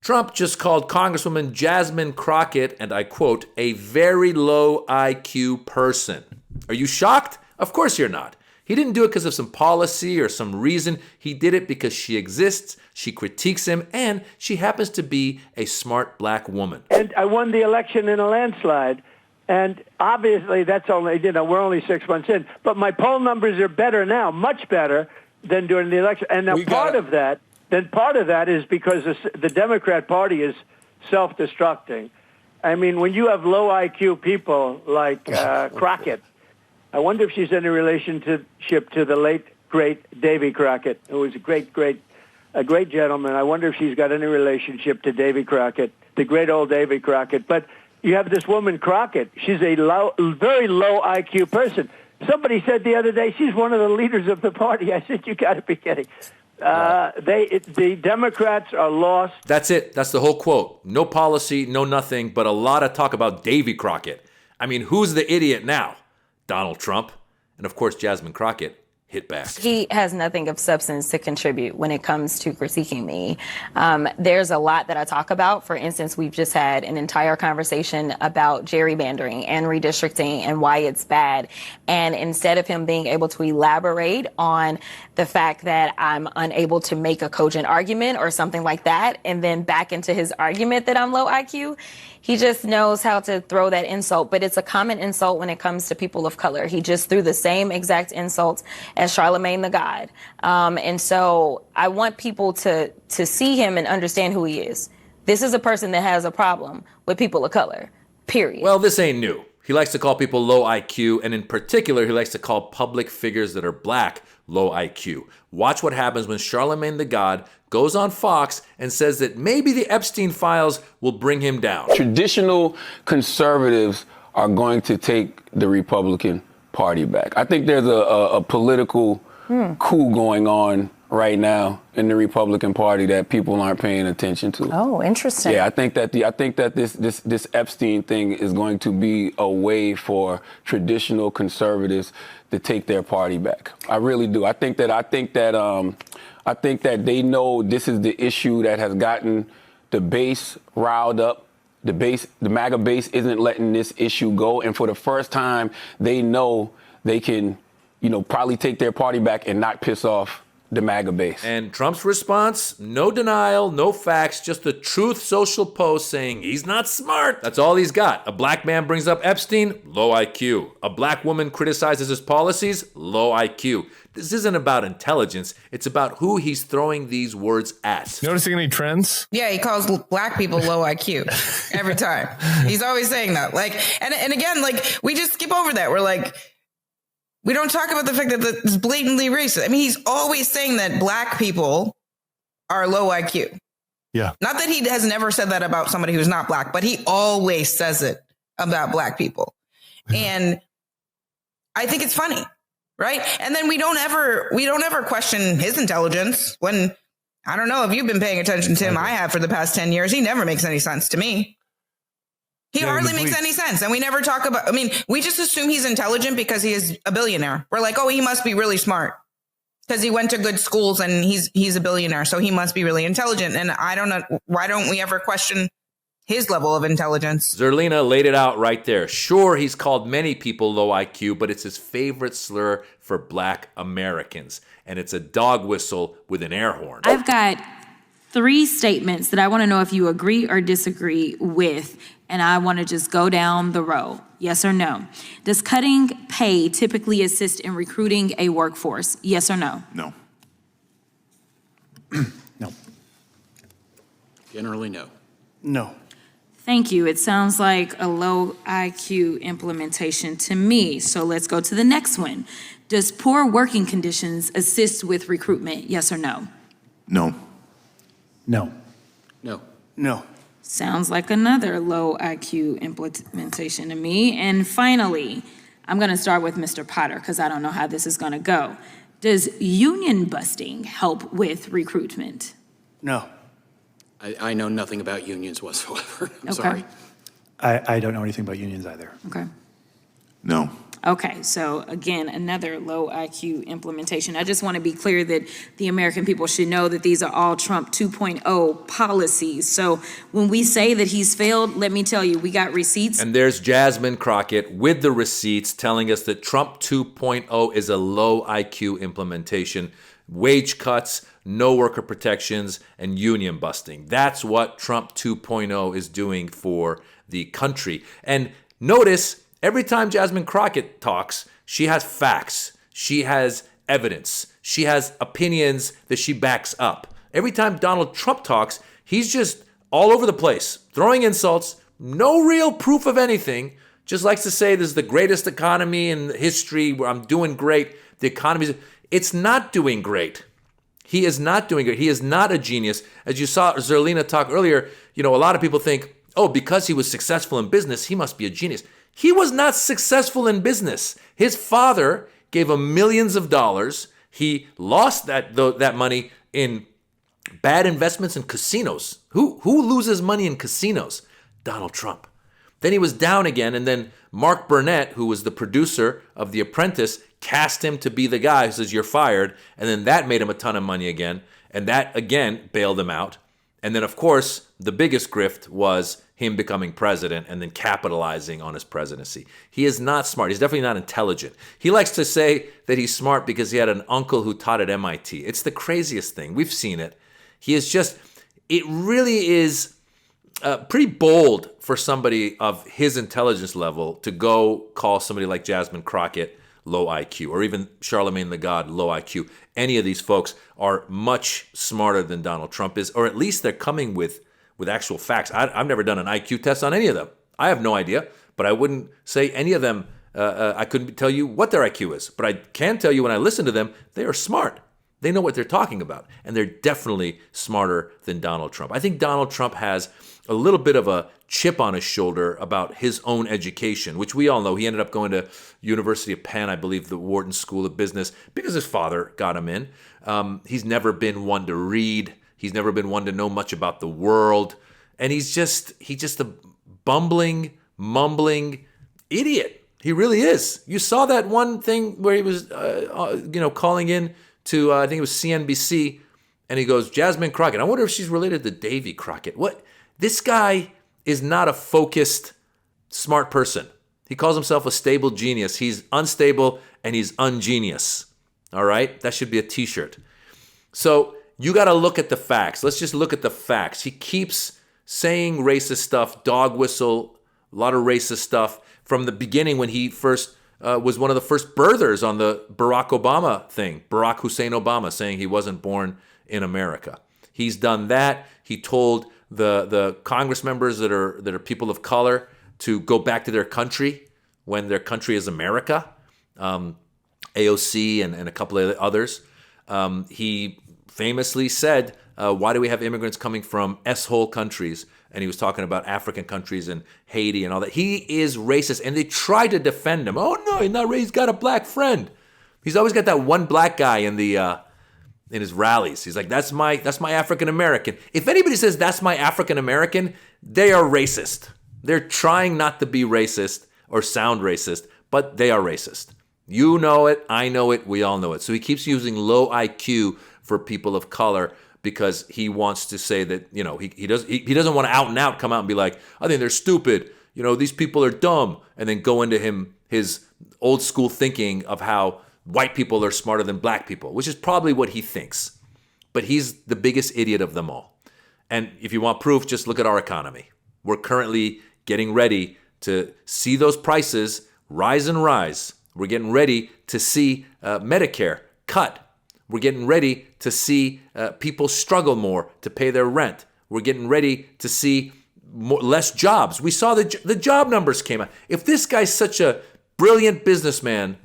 Trump just called Congresswoman Jasmine Crockett, and I quote, a very low IQ person. Are you shocked? Of course you're not. He didn't do it because of some policy or some reason. He did it because she exists, she critiques him, and she happens to be a smart black woman. And I won the election in a landslide. And obviously that's only, we're only 6 months in. But my poll numbers are better now, much better than during the election. And now part of that is because the Democrat Party is self-destructing. I mean, when you have low IQ people like Crockett, I wonder if she's in a relationship to the late, great Davy Crockett, who was a great gentleman. I wonder if she's got any relationship to Davy Crockett, the great old Davy Crockett. But you have this woman Crockett. She's a very low IQ person. Somebody said the other day she's one of the leaders of the party. I said, you got to be kidding. The Democrats are lost. That's it. That's the whole quote. No policy, no nothing, but a lot of talk about Davy Crockett. I mean, who's the idiot now? Donald Trump. And of course, Jasmine Crockett hit back. He has nothing of substance to contribute when it comes to critiquing me. There's a lot that I talk about. For instance, we've just had an entire conversation about gerrymandering and redistricting and why it's bad. And instead of him being able to elaborate on the fact that I'm unable to make a cogent argument or something like that, and then back into his argument that I'm low IQ, he just knows how to throw that insult, but it's a common insult when it comes to people of color. He just threw the same exact insults as Charlamagne Tha God. And so I want people to see him and understand who he is. This is a person that has a problem with people of color, period. Well, this ain't new. He likes to call people low IQ, and in particular, he likes to call public figures that are black low IQ. Watch what happens when Charlamagne Tha God goes on Fox and says that maybe the Epstein files will bring him down. Traditional conservatives are going to take the Republican Party back. I think there's a political coup going on right now in the Republican Party that people aren't paying attention to. Oh, interesting. Yeah, I think that this Epstein thing is going to be a way for traditional conservatives to take their party back. I really do. I think that they know this is the issue that has gotten the base riled up. The MAGA base isn't letting this issue go, and for the first time, they know they can, probably take their party back and not piss off the MAGA base. And Trump's response, no denial, no facts, just a Truth Social post saying he's not smart. That's all he's got. A black man brings up Epstein, low IQ. A black woman criticizes his policies, low IQ. This isn't about intelligence. It's about who he's throwing these words at. Noticing any trends? Yeah, he calls black people low IQ every time. He's always saying that. And again, we just skip over that. We're like, we don't talk about the fact that it's blatantly racist. I mean, he's always saying that black people are low IQ. Yeah. Not that he has never said that about somebody who's not black, but he always says it about black people. Yeah. And I think it's funny, right? And then we don't ever question his intelligence when, I don't know if you've been paying attention to him. I have for the past 10 years. He never makes any sense to me. He hardly makes any sense. And we never talk about, we just assume he's intelligent because he is a billionaire. We're like, oh, he must be really smart because he went to good schools and he's a billionaire. So he must be really intelligent. And I don't know. Why don't we ever question his level of intelligence? Zerlina laid it out right there. Sure, he's called many people low IQ, but it's his favorite slur for black Americans. And it's a dog whistle with an air horn. I've got 3 statements that I want to know if you agree or disagree with. And I want to just go down the row. Yes or no? Does cutting pay typically assist in recruiting a workforce? Yes or no? No. No. Generally, no. No. Thank you. It sounds like a low IQ implementation to me. So let's go to the next one. Does poor working conditions assist with recruitment? Yes or no? No. No. No. No. Sounds like another low IQ implementation to me. And finally, I'm going to start with Mr. Potter because I don't know how this is going to go. Does union busting help with recruitment? No. I know nothing about unions whatsoever. I'm Okay. sorry. I don't know anything about unions either. Okay. No. Okay, so again, another low IQ implementation. I just want to be clear that the American people should know that these are all Trump 2.0 policies. So when we say that he's failed, let me tell you, we got receipts. And there's Jasmine Crockett with the receipts telling us that Trump 2.0 is a low IQ implementation. Wage cuts, no worker protections, and union busting. That's what Trump 2.0 is doing for the country. And notice, every time Jasmine Crockett talks, she has facts. She has evidence. She has opinions that she backs up. Every time Donald Trump talks, he's just all over the place, throwing insults, no real proof of anything, just likes to say this is the greatest economy in history, where I'm doing great. The economy's... It's not doing great. He is not doing great. He is not a genius. As you saw Zerlina talk earlier, a lot of people think, oh, because he was successful in business, he must be a genius. He was not successful in business. His father gave him millions of dollars. He lost that money in bad investments in casinos. Who loses money in casinos? Donald Trump. Then he was down again, and then Mark Burnett, who was the producer of The Apprentice, cast him to be the guy who says, you're fired, and then that made him a ton of money again, and that, again, bailed him out. And then, of course, the biggest grift was him becoming president and then capitalizing on his presidency. He is not smart. He's definitely not intelligent. He likes to say that he's smart because he had an uncle who taught at MIT. It's the craziest thing. We've seen it. He is just, it really is pretty bold for somebody of his intelligence level to go call somebody like Jasmine Crockett low IQ, or even Charlamagne Tha God low IQ. Any of these folks are much smarter than Donald Trump is, or at least they're coming with actual facts. I've never done an IQ test on any of them. I have no idea, but I wouldn't say any of them, I couldn't tell you what their IQ is. But I can tell you when I listen to them, they are smart. They know what they're talking about, and they're definitely smarter than Donald Trump. I think Donald Trump has a little bit of a chip on his shoulder about his own education, which we all know. He ended up going to University of Penn, I believe, the Wharton School of Business, because his father got him in. He's never been one to read. He's never been one to know much about the world. And he's just a bumbling, mumbling idiot. He really is. You saw that one thing where he was, calling in to, I think it was CNBC, and he goes, Jasmine Crockett. I wonder if she's related to Davy Crockett. What? This guy is not a focused, smart person. He calls himself a stable genius. He's unstable and he's ungenius. All right? That should be a t-shirt. So you got to look at the facts. Let's just look at the facts. He keeps saying racist stuff, dog whistle, a lot of racist stuff from the beginning when he first was one of the first birthers on the Barack Obama thing, Barack Hussein Obama, saying he wasn't born in America. He's done that. He told the Congress members that are people of color to go back to their country when their country is America, AOC and a couple of others. He famously said, why do we have immigrants coming from S-hole countries? And he was talking about African countries and Haiti and all that. He is racist, and they try to defend him. Oh, no, he's not racist. He's got a black friend. He's always got that one black guy in his rallies. He's like, that's my African American. If anybody says that's my African American, they are racist. They're trying not to be racist or sound racist, but they are racist. You know it, I know it, we all know it. So he keeps using low IQ for people of color because he wants to say that, he doesn't want to out and out come out and be like, I think they're stupid. These people are dumb, and then go into his old school thinking of how white people are smarter than black people, which is probably what he thinks. But he's the biggest idiot of them all. And if you want proof, just look at our economy. We're currently getting ready to see those prices rise and rise. We're getting ready to see Medicare cut. We're getting ready to see people struggle more to pay their rent. We're getting ready to see less jobs. We saw the job numbers came out. If this guy's such a brilliant businessman,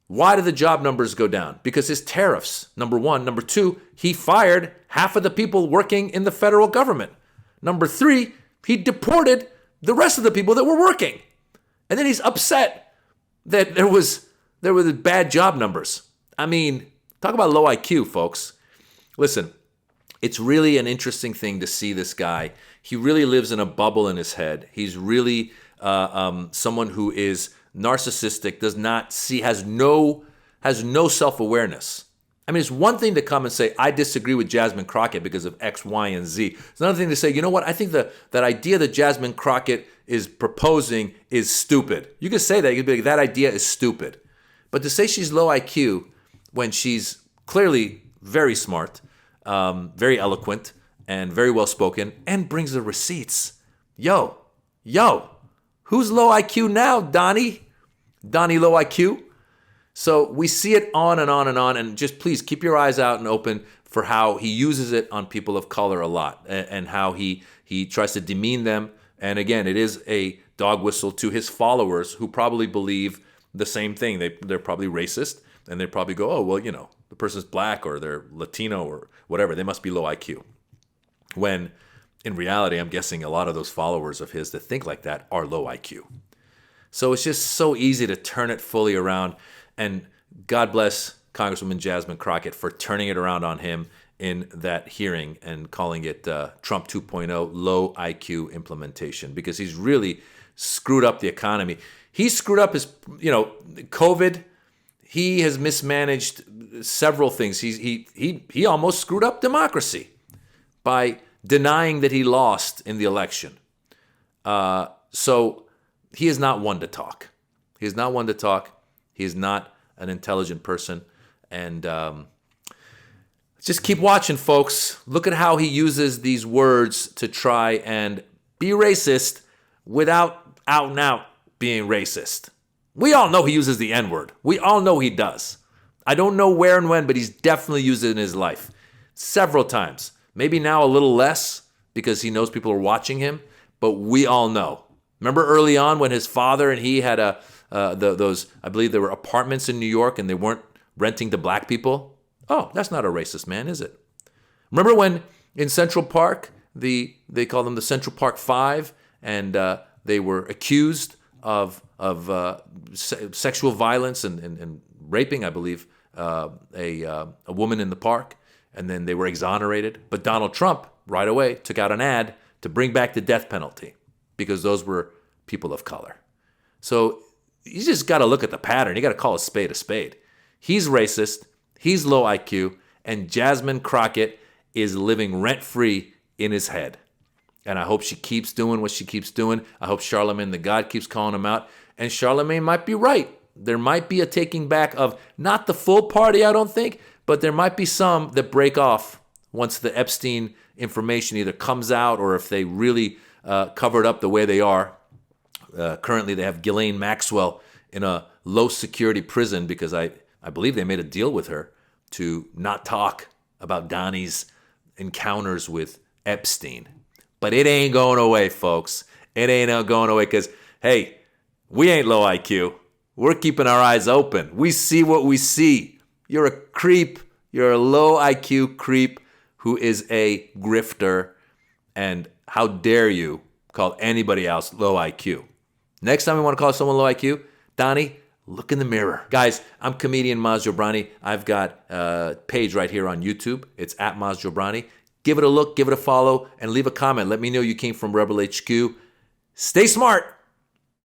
why did the job numbers go down? Because his tariffs, number one. Number two, he fired half of the people working in the federal government. Number three, he deported the rest of the people that were working. And then he's upset that there were the bad job numbers. I mean, talk about low IQ, folks. Listen, it's really an interesting thing to see this guy. He really lives in a bubble in his head. He's really someone who is narcissistic, does not see, has no self-awareness. I mean, it's one thing to come and say, I disagree with Jasmine Crockett because of X, Y, and Z. It's another thing to say, you know what, I think that idea that Jasmine Crockett is proposing is stupid. You could say that. You could be like, that idea is stupid. But to say she's low IQ when she's clearly very smart, very eloquent, and very well-spoken, and brings the receipts. Yo, who's low IQ now, Donnie? Donnie low IQ? So we see it on and on and on, and just please keep your eyes out and open for how he uses it on people of color a lot, and how he tries to demean them. And again, it is a dog whistle to his followers who probably believe the same thing. They're probably racist, and they probably go, oh, well, you know, the person's black or they're Latino or whatever. They must be low IQ. When in reality, I'm guessing a lot of those followers of his that think like that are low IQ. So it's just so easy to turn it fully around. And God bless Congresswoman Jasmine Crockett for turning it around on him in that hearing and calling it Trump 2.0 low IQ implementation, because he's really screwed up the economy. He screwed up his, COVID. He has mismanaged several things. He almost screwed up democracy by denying that he lost in the election. So he is not one to talk. He is not one to talk. He is not an intelligent person. And just keep watching, folks. Look at how he uses these words to try and be racist without out and out being racist. We all know he uses the N-word. We all know he does. I don't know where and when, but he's definitely used it in his life several times. Maybe now a little less because he knows people are watching him, but we all know. Remember early on when his father and he had those, I believe there were apartments in New York and they weren't renting to black people? Oh, that's not a racist man, is it? Remember when in Central Park, they call them the Central Park Five, and they were accused of sexual violence and raping, I believe, a woman in the park, and then they were exonerated. But Donald Trump right away took out an ad to bring back the death penalty because those were people of color. So you just got to look at the pattern. You got to call a spade a spade. He's racist, he's low IQ, and Jasmine Crockett is living rent-free in his head. And I hope she keeps doing what she keeps doing. I hope Charlamagne Tha God keeps calling him out. And Charlamagne might be right. There might be a taking back of not the full party, I don't think, but there might be some that break off once the Epstein information either comes out or if they really cover it up the way they are. Currently, they have Ghislaine Maxwell in a low-security prison because I believe they made a deal with her to not talk about Donnie's encounters with Epstein. But it ain't going away, folks. It ain't going away because, hey, we ain't low IQ. We're keeping our eyes open. We see what we see. You're a creep. You're a low IQ creep who is a grifter. And how dare you call anybody else low IQ? Next time we want to call someone low IQ, Donnie, look in the mirror. Guys, I'm comedian Maz Jobrani. I've got a page right here on YouTube. It's at Maz Jobrani. Give it a look, give it a follow, and leave a comment. Let me know you came from Rebel HQ. Stay smart.